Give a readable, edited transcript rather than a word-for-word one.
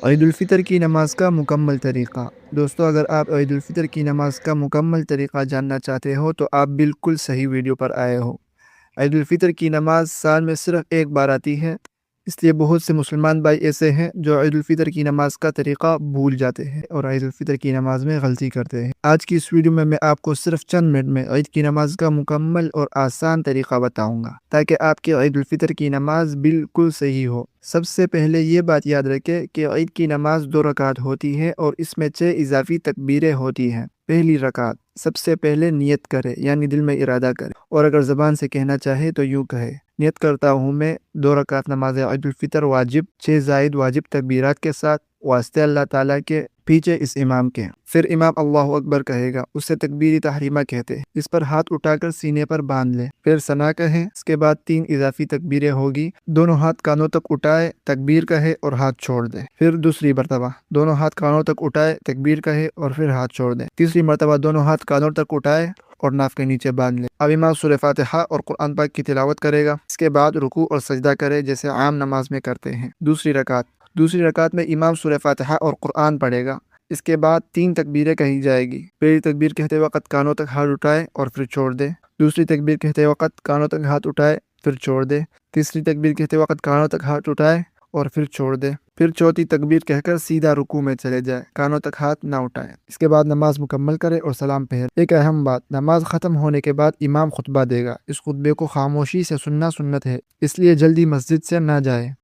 عید الفطر کی نماز کا مکمل طریقہ۔ دوستو، اگر آپ عید الفطر کی نماز کا مکمل طریقہ جاننا چاہتے ہو تو آپ بالکل صحیح ویڈیو پر آئے ہو۔ عید الفطر کی نماز سال میں صرف ایک بار آتی ہے، اس لیے بہت سے مسلمان بھائی ایسے ہیں جو عید الفطر کی نماز کا طریقہ بھول جاتے ہیں اور عید الفطر کی نماز میں غلطی کرتے ہیں۔ آج کی اس ویڈیو میں آپ کو صرف چند منٹ میں عید کی نماز کا مکمل اور آسان طریقہ بتاؤں گا تاکہ آپ کی عید الفطر کی نماز بالکل صحیح ہو۔ سب سے پہلے یہ بات یاد رکھیں کہ عید کی نماز 2 رکعت ہوتی ہے اور اس میں 6 اضافی تکبیریں ہوتی ہیں۔ پہلی رکعت سب سے پہلے نیت کرے، یعنی دل میں ارادہ کرے، اور اگر زبان سے کہنا چاہے تو یوں کہے: نیت کرتا ہوں میں 2 رکعت نماز عید الفطر واجب 6 زائد واجب تکبیرات کے ساتھ واسطے اللہ تعالیٰ کے پیچھے اس امام کے۔ پھر امام اللہ اکبر کہے گا، اسے تکبیر تحریمہ کہتے ہیں۔ اس پر ہاتھ اٹھا کر سینے پر باندھ لے، پھر ثنا کہیں۔ اس کے بعد 3 اضافی تکبیریں ہوگی۔ دونوں ہاتھ کانوں تک اٹھائے، تکبیر کہے اور ہاتھ چھوڑ دے۔ پھر دوسری مرتبہ دونوں ہاتھ کانوں تک اٹھائے، تکبیر کہے اور پھر ہاتھ چھوڑ دے۔ تیسری مرتبہ دونوں ہاتھ کانوں تک اٹھائے اور ناف کے نیچے باندھ لے۔ اب امام سورہ فاتحہ اور قرآن پاک کی تلاوت کرے گا۔ اس کے بعد رکوع اور سجدہ کرے جیسے عام نماز میں کرتے ہیں۔ دوسری رکعت میں امام سورہ فاتحہ اور قرآن پڑھے گا۔ اس کے بعد 3 تکبیریں کہی جائے گی۔ پہلی تکبیر کہتے وقت کانوں تک ہاتھ اٹھائے اور پھر چھوڑ دے۔ دوسری تکبیر کہتے وقت کانوں تک ہاتھ اٹھائے پھر چھوڑ دے۔ تیسری تکبیر کہتے وقت کانوں تک ہاتھ اٹھائے اور پھر چھوڑ دے۔ پھر چوتھی تکبیر کہہ کر سیدھا رکوع میں چلے جائے، کانوں تک ہاتھ نہ اٹھائے۔ اس کے بعد نماز مکمل کرے اور سلام پھیرے۔ ایک اہم بات: نماز ختم ہونے کے بعد امام خطبہ دے گا۔ اس خطبے کو خاموشی سے سننا سنت ہے، اس لیے جلدی مسجد سے نہ جائے۔